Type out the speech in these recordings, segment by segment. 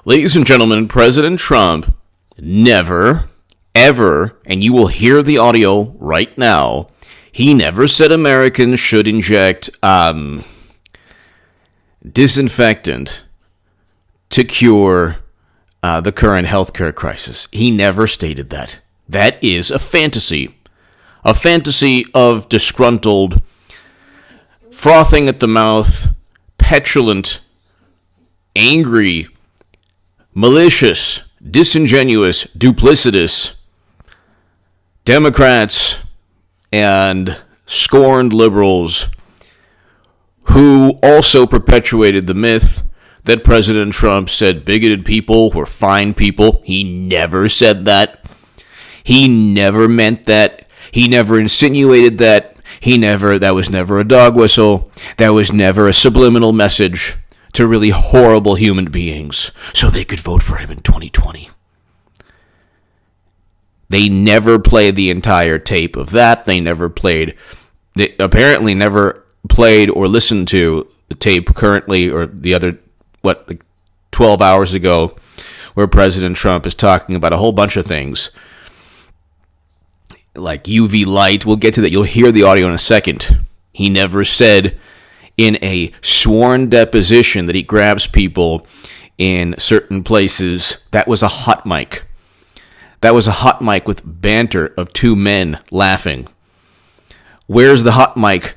Ladies and gentlemen, President Trump never, ever, and you will hear the audio right now, he never said Americans should inject disinfectant to cure the current healthcare crisis. He never stated that. That is a fantasy of disgruntled, frothing at the mouth, petulant, angry, malicious, disingenuous, duplicitous Democrats and scorned liberals who also perpetuated the myth that President Trump said bigoted people were fine people. He never said that. He never meant that. He never insinuated that. That was never a dog whistle. That was never a subliminal message to really horrible human beings so they could vote for him in 2020. They never played the entire tape of that. They apparently never played or listened to the tape currently, or the other, 12 hours ago, where President Trump is talking about a whole bunch of things, like UV light. We'll get to that. You'll hear the audio in a second. He never said in a sworn deposition that he grabs people in certain places. That was a hot mic. That was a hot mic with banter of two men laughing. Where's the hot mic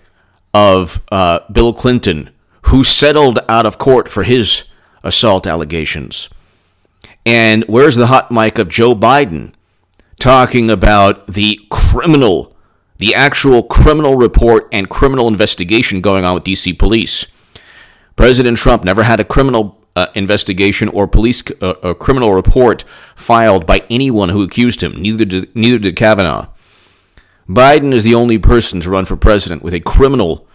of Bill Clinton, who settled out of court for his assault allegations? And where's the hot mic of Joe Biden talking about the actual criminal report and criminal investigation going on with D.C. police? President Trump never had a criminal investigation or a criminal report filed by anyone who accused him. Neither did Kavanaugh. Biden is the only person to run for president with a criminal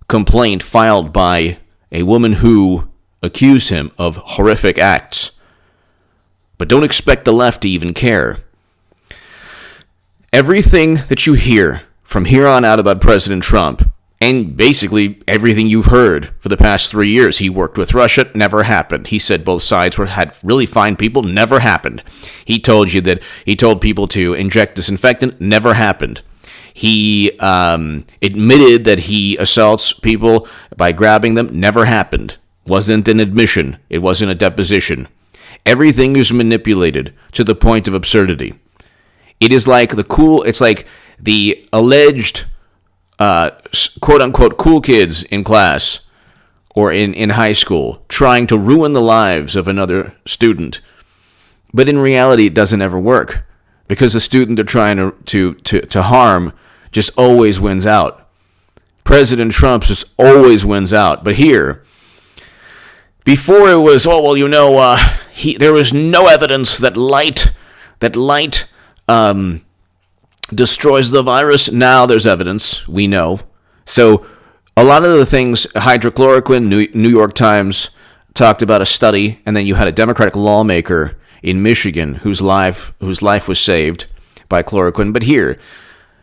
complaint filed by a woman who accused him of horrific acts. But don't expect the left to even care. Everything that you hear from here on out about President Trump, and basically everything you've heard for the past 3 years, he worked with Russia, never happened. He said both sides had really fine people, never happened. He told people to inject disinfectant, never happened. He admitted that he assaults people by grabbing them, never happened. Wasn't an admission. It wasn't a deposition. Everything is manipulated to the point of absurdity. It is like the alleged quote-unquote cool kids in class or in high school trying to ruin the lives of another student. But in reality, it doesn't ever work, because the student they're trying to harm just always wins out. President Trump just always wins out. But here, before it was, there was no evidence that light destroys the virus. Now there's evidence, we know. So a lot of the things, hydrochloroquine, New York Times talked about a study, and then you had a Democratic lawmaker in Michigan whose life was saved by chloroquine. But here,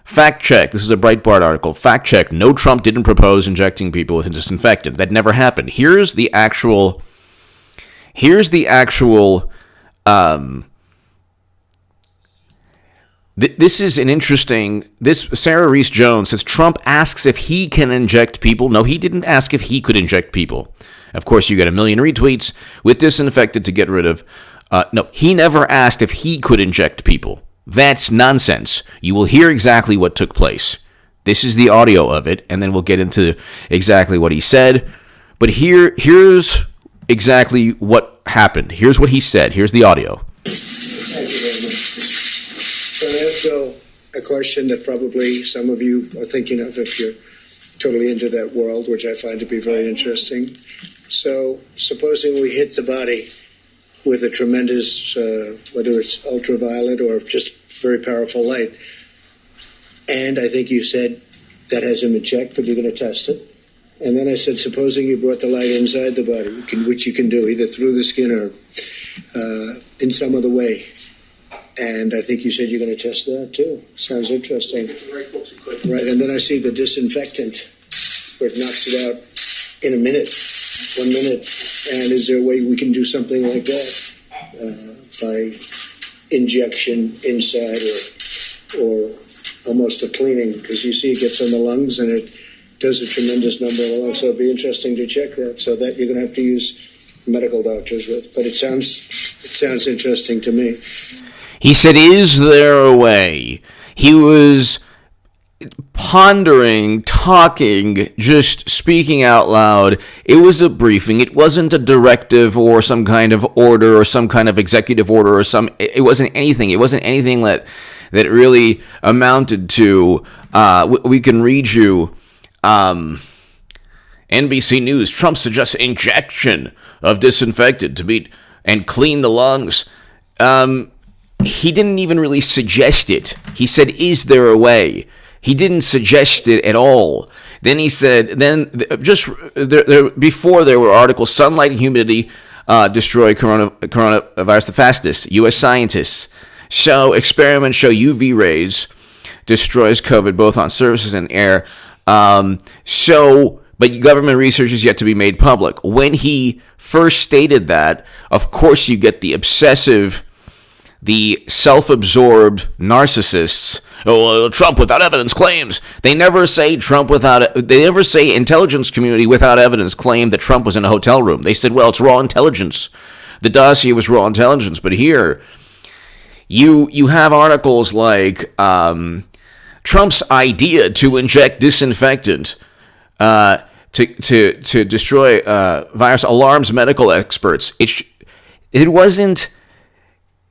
fact check, this is a Breitbart article, fact check, no, Trump didn't propose injecting people with a disinfectant. That never happened. Here's the actual This is an interesting, Sarah Reese Jones says Trump asks if he can inject people. No, he didn't ask if he could inject people. Of course, you get 1 million retweets with disinfectant to get rid of. No, he never asked if he could inject people. That's nonsense. You will hear exactly what took place. This is the audio of it, and then we'll get into exactly what he said. But here's exactly what happened. Here's what he said. Here's the audio. So I ask Bill a question that probably some of you are thinking of if you're totally into that world, which I find to be very interesting. So supposing we hit the body with a tremendous, whether it's ultraviolet or just very powerful light, and I think you said that hasn't been checked, but you're going to test it. And then I said, supposing you brought the light inside the body, which you can do either through the skin or in some other way. And I think you said you're going to test that too. Sounds interesting. Right, and then I see the disinfectant where it knocks it out in a minute, 1 minute, And is there a way we can do something like that by injection inside or almost a cleaning? Because you see it gets on the lungs and it does a tremendous number of the lungs. So it'd be interesting to check that. So that you're going to have to use medical doctors with. But it sounds interesting to me. He said, is there a way? He was pondering, talking, just speaking out loud. It was a briefing. It wasn't a directive or some kind of order or some kind of executive order or it wasn't anything. It wasn't anything that really amounted to, we can read you, NBC News, Trump suggests injection of disinfectant to meet and clean the lungs. He didn't even really suggest it. He said, is there a way? He didn't suggest it at all. Then he said, before there were articles, sunlight and humidity destroy coronavirus the fastest. U.S. scientists. So experiments show UV rays destroys COVID both on surfaces and air. But government research is yet to be made public. When he first stated that, of course you get the obsessive, the self-absorbed narcissists. Oh, Trump without evidence claims. They never say intelligence community without evidence claimed that Trump was in a hotel room. They said, well, it's raw intelligence. The dossier was raw intelligence. But here, you have articles like Trump's idea to inject disinfectant to destroy virus alarms medical experts. It wasn't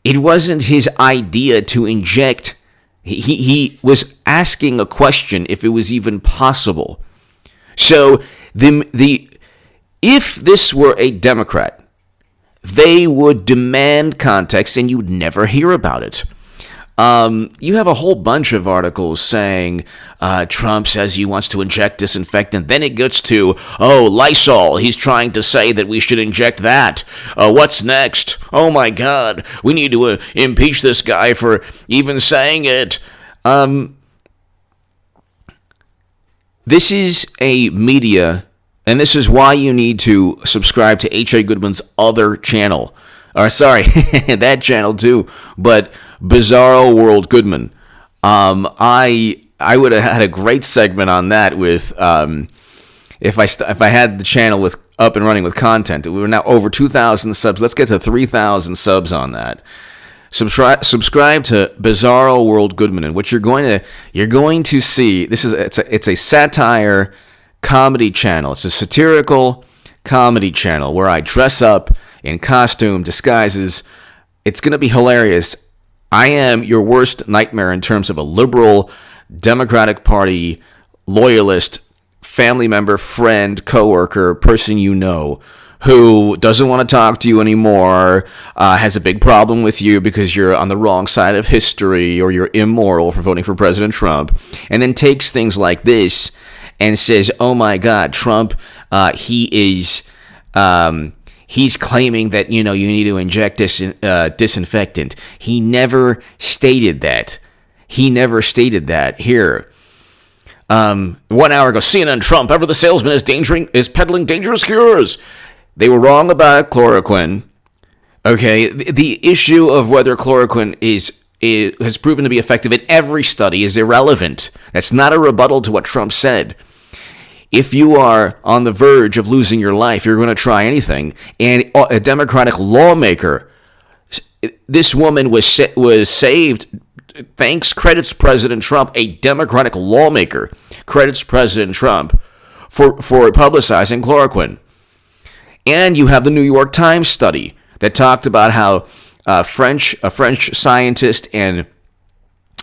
his idea to inject. He was asking a question if it was even possible. So if this were a Democrat, they would demand context and you'd never hear about it. You have a whole bunch of articles saying Trump says he wants to inject disinfectant. Then it gets to, Lysol. He's trying to say that we should inject that. What's next? Oh, my God. We need to impeach this guy for even saying it. This is a media, and this is why you need to subscribe to H.A. Goodman's other channel. Or, sorry, that channel too, but Bizarro World Goodman. I would have had a great segment on that with if I had the channel with up and running with content. We were now over 2,000 subs. Let's get to 3,000 subs on that. Subscribe to Bizarro World Goodman, and what you're going to see. It's a satire comedy channel. It's a satirical comedy channel where I dress up in costume, disguises. It's going to be hilarious. I am your worst nightmare in terms of a liberal Democratic Party loyalist, family member, friend, coworker, person you know, who doesn't want to talk to you anymore, has a big problem with you because you're on the wrong side of history or you're immoral for voting for President Trump, and then takes things like this and says, oh my God, Trump, he's claiming that, you need to inject disinfectant. He never stated that. Here. 1 hour ago, CNN Trump, ever the salesman is peddling dangerous cures. They were wrong about chloroquine. Okay, the issue of whether chloroquine has proven to be effective in every study is irrelevant. That's not a rebuttal to what Trump said. If you are on the verge of losing your life, you're going to try anything. And a Democratic lawmaker, this woman was saved, credits President Trump, a Democratic lawmaker, credits President Trump for publicizing chloroquine. And you have the New York Times study that talked about how a French scientist and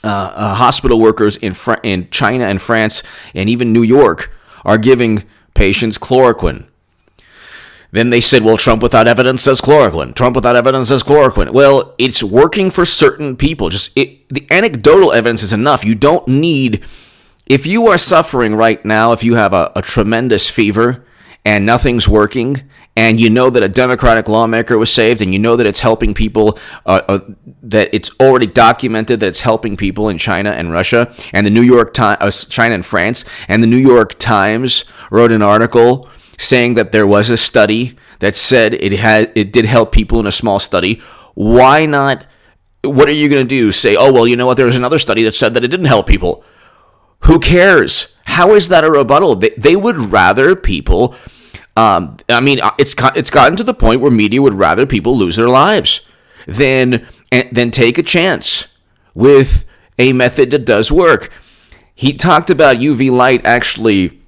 hospital workers in China and France and even New York are giving patients chloroquine. Then they said, well, Trump without evidence says chloroquine. Trump without evidence says chloroquine. Well, it's working for certain people. The anecdotal evidence is enough. You don't need, if you are suffering right now, if you have a tremendous fever and nothing's working, and you know that a Democratic lawmaker was saved, and you know that it's helping people, that it's already documented that it's helping people in China and Russia, and the New York Times, China and France, and the New York Times wrote an article saying that there was a study that said it did help people in a small study. Why not? What are you going to do? Say, oh, well, you know what? There was another study that said that it didn't help people. Who cares? How is that a rebuttal? They would rather people. It's gotten to the point where media would rather people lose their lives than take a chance with a method that does work. He talked about UV light actually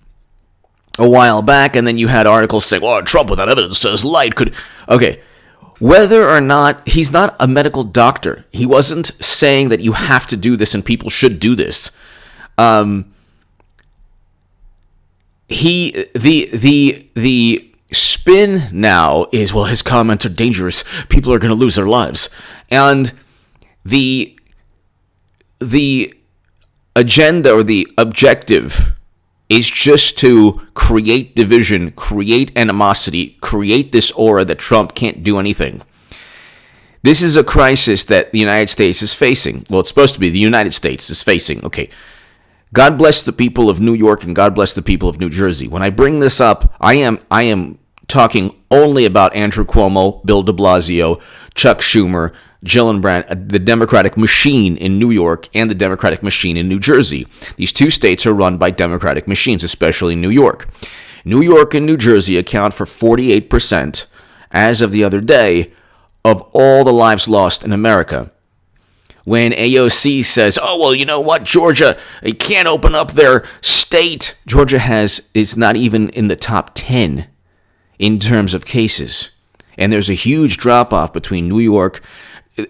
a while back, and then you had articles saying, well, Trump without evidence says light could... Okay, whether or not... He's not a medical doctor. He wasn't saying that you have to do this and people should do this. The spin now is, well, his comments are dangerous. People are going to lose their lives. And the agenda or the objective is just to create division, create animosity, create this aura that Trump can't do anything. This is a crisis that the United States is facing. Well, it's supposed to be the United States is facing. Okay. God bless the people of New York and God bless the people of New Jersey. When I bring this up, I am talking only about Andrew Cuomo, Bill de Blasio, Chuck Schumer, Gillibrand, the Democratic machine in New York and the Democratic machine in New Jersey. These two states are run by Democratic machines, especially New York. New York and New Jersey account for 48%, as of the other day, of all the lives lost in America. When AOC says, oh, well, you know what, Georgia, they can't open up their state. Georgia is not even in the top 10 in terms of cases. And there's a huge drop-off between New York.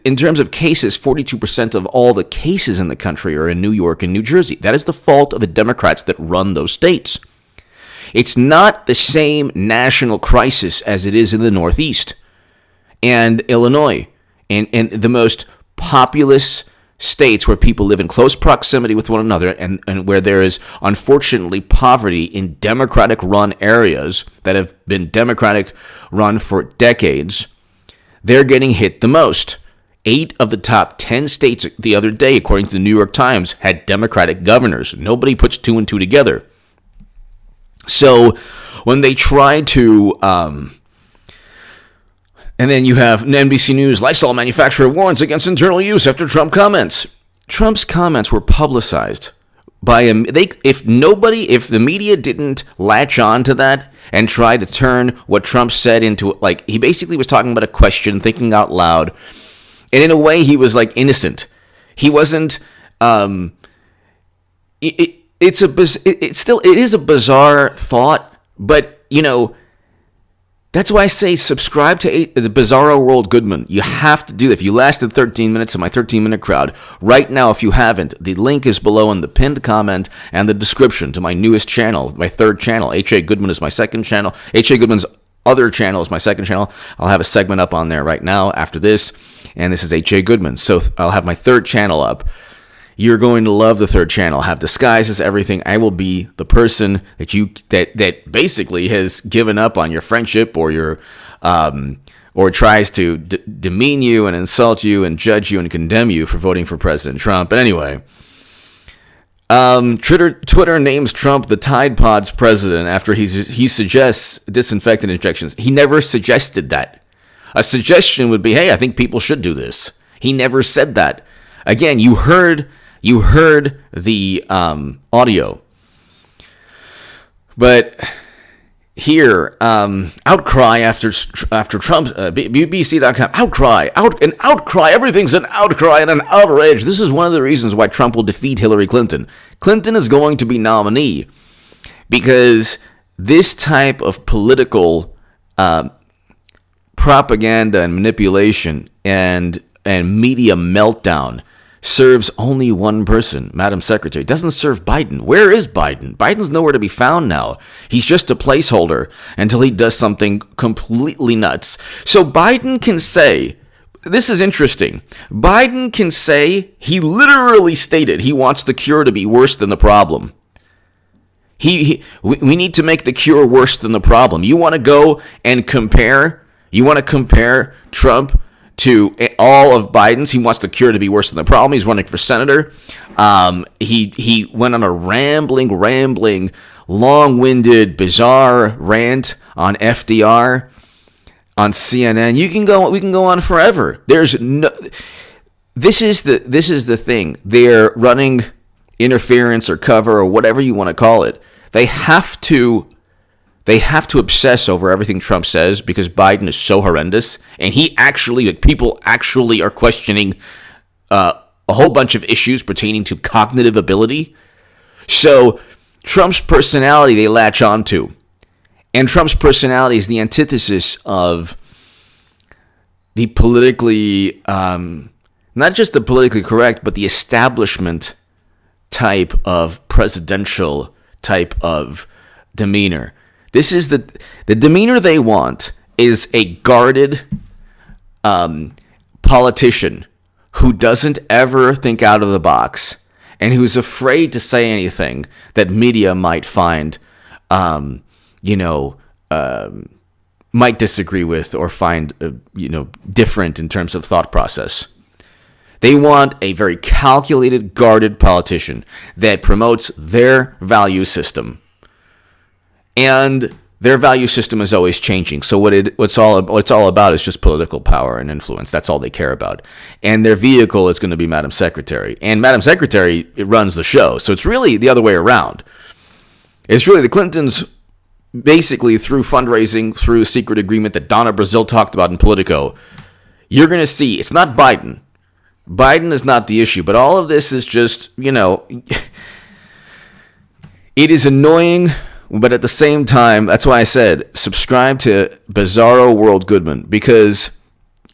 In terms of cases, 42% of all the cases in the country are in New York and New Jersey. That is the fault of the Democrats that run those states. It's not the same national crisis as it is in the Northeast and Illinois and the most populous states where people live in close proximity with one another and where there is, unfortunately, poverty in Democratic-run areas that have been Democratic-run for decades. They're getting hit the most. 8 of the top 10 states the other day, according to the New York Times, had Democratic governors. Nobody puts 2 and 2 together. So when they try to... and then you have NBC News, Lysol manufacturer warns against internal use after Trump comments. Trump's comments were publicized by if the media didn't latch on to that and try to turn what Trump said into, like, he basically was talking about a question, thinking out loud. And in a way, he was like innocent. He wasn't. It is a bizarre thought, but you know, that's why I say subscribe to the Bizarro World Goodman. You have to do that. If you lasted 13 minutes in my 13-minute crowd, right now, if you haven't, the link is below in the pinned comment and the description to my newest channel, my third channel. H.A. Goodman is my second channel. H.A. Goodman's other channel is my second channel. I'll have a segment up on there right now after this, and this is H.A. Goodman. So I'll have my third channel up. You're going to love the third channel. I'll have disguises, everything. I will be the person that basically has given up on your friendship or your or tries to demean you and insult you and judge you and condemn you for voting for President Trump. But anyway, Twitter names Trump the Tide Pod's president after he suggests disinfectant injections. He never suggested that. A suggestion would be, hey, I think people should do this. He never said that. Again, you heard the audio. But here, outcry after Trump, BBC.com, outcry, everything's an outcry and an outrage. This is one of the reasons why Trump will defeat Hillary Clinton. Clinton is going to be nominee because this type of political propaganda and manipulation and media meltdown serves only one person, Madam Secretary. It doesn't serve Biden. Where is Biden? Biden's nowhere to be found now. He's just a placeholder until he does something completely nuts. So Biden can say, this is interesting, Biden can say, he literally stated he wants the cure to be worse than the problem. We need to make the cure worse than the problem. You want to go and compare Trump to all of Biden's? He wants the cure to be worse than the problem. He's running for senator. He went on a rambling, long-winded, bizarre rant on FDR. on CNN. We can go on forever. There's no. This is the thing. They're running interference or cover or whatever you want to call it. They have to obsess over everything Trump says because Biden is so horrendous, and people actually are questioning a whole bunch of issues pertaining to cognitive ability. So Trump's personality they latch onto, and Trump's personality is the antithesis of the politically, not just the politically correct, but the establishment type of presidential type of demeanor. This is the demeanor they want is a guarded politician who doesn't ever think out of the box and who's afraid to say anything that media might find, might disagree with or find, different in terms of thought process. They want a very calculated, guarded politician that promotes their value system. And their value system is always changing. So what it's all about is just political power and influence. That's all they care about. And their vehicle is going to be Madam Secretary. And Madam Secretary runs the show. So it's really the other way around. It's really the Clintons basically through fundraising, through a secret agreement that Donna Brazile talked about in Politico. You're going to see it's not Biden. Biden is not the issue. But all of this is just, it is annoying. But at the same time, that's why I said subscribe to Bizarro World Goodman, because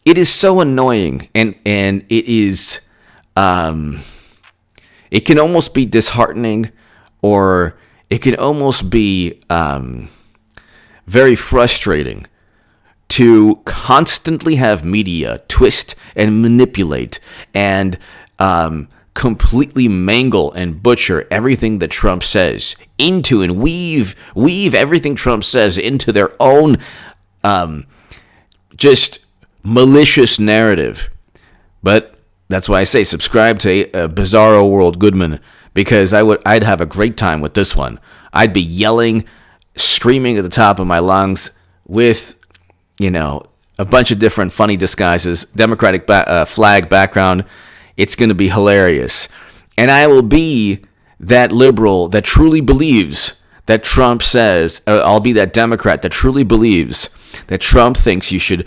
it is so annoying and it is it can almost be disheartening, or it can almost be very frustrating to constantly have media twist and manipulate and completely mangle and butcher everything that Trump says into and weave everything Trump says into their own just malicious narrative. But that's why I say subscribe to Bizarro World Goodman, because I'd have a great time with this one. I'd be yelling, screaming at the top of my lungs with, a bunch of different funny disguises, Democratic flag background. It's going to be hilarious. And I will be that liberal that truly believes that Trump says, I'll be that Democrat that truly believes that Trump thinks you should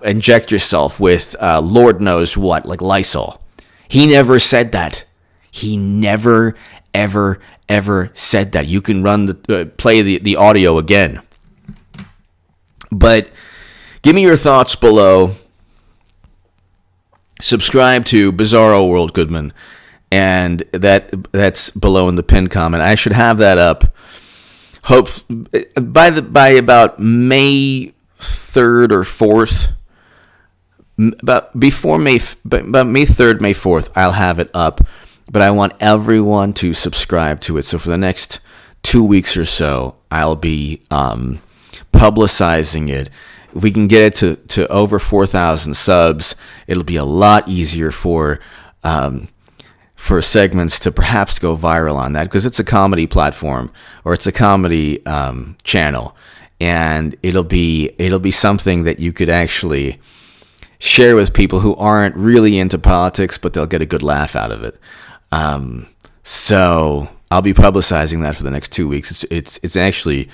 inject yourself with Lord knows what, like Lysol. He never said that. He never, ever, ever said that. You can play the audio again. But give me your thoughts below. Subscribe to Bizarro World Goodman, and that's below in the pinned comment. I should have that up. Hope by about May 3rd or 4th, about May 3rd, May 4th, I'll have it up. But I want everyone to subscribe to it. So for the next 2 weeks or so, I'll be publicizing it. If we can get it to over 4,000 subs, it'll be a lot easier for segments to perhaps go viral on that, because it's a comedy platform, or it's a comedy channel, and it'll be something that you could actually share with people who aren't really into politics, but they'll get a good laugh out of it. So I'll be publicizing that for the next 2 weeks. It's actually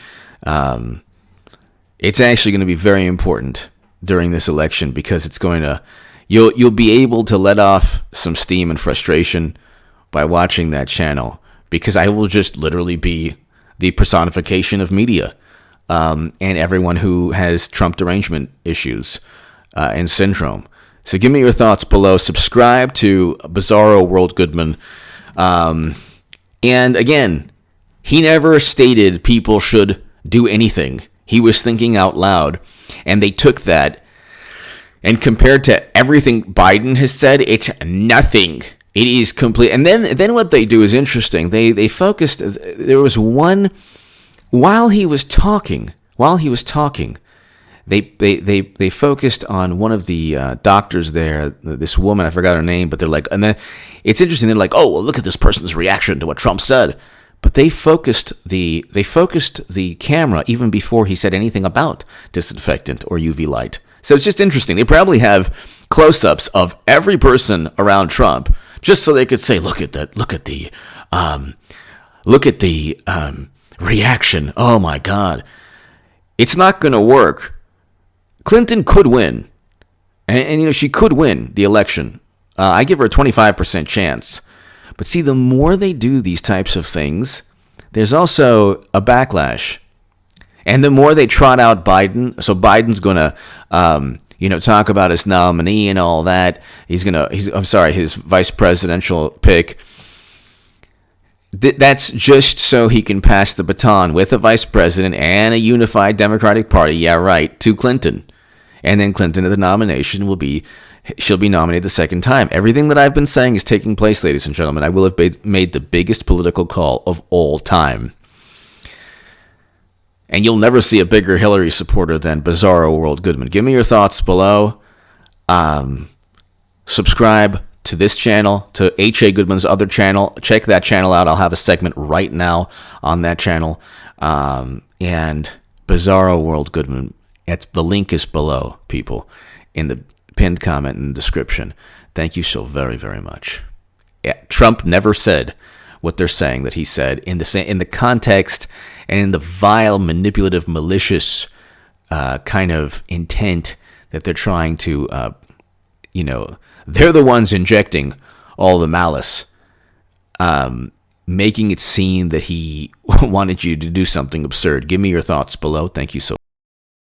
going to be very important during this election, because it's going to you'll be able to let off some steam and frustration by watching that channel, because I will just literally be the personification of media and everyone who has Trump derangement issues and syndrome. So give me your thoughts below. Subscribe to Bizarro World Goodman. And again, he never stated people should do anything. He was thinking out loud, and they took that, and compared to everything Biden has said, it's nothing. It is complete. And then what they do is interesting. They focused. There was one while he was talking. They focused on one of the doctors there. This woman, I forgot her name, but they're like, and then it's interesting. They're like, oh, well, look at this person's reaction to what Trump said. But they focused the camera even before he said anything about disinfectant or UV light. So it's just interesting. They probably have close-ups of every person around Trump just so they could say, look at that, look at the reaction. Oh my God. It's not going to work. Clinton could win. And she could win the election. I give her a 25% chance. But see, the more they do these types of things, there's also a backlash. And the more they trot out Biden, so Biden's going to, talk about his nominee and all that. His vice presidential pick. That's just so he can pass the baton with a vice president and a unified Democratic Party, to Clinton. And then Clinton at the nomination she'll be nominated the second time. Everything that I've been saying is taking place, ladies and gentlemen. I will have made the biggest political call of all time. And you'll never see a bigger Hillary supporter than Bizarro World Goodman. Give me your thoughts below. Subscribe to this channel, to H.A. Goodman's other channel. Check that channel out. I'll have a segment right now on that channel. And Bizarro World Goodman. The link is below, people, in the pinned comment in the description. Thank you so very, very much. Yeah, Trump never said what they're saying that he said in the context and in the vile, manipulative, malicious kind of intent that they're trying to, they're the ones injecting all the malice, making it seem that he wanted you to do something absurd. Give me your thoughts below. Thank you so much.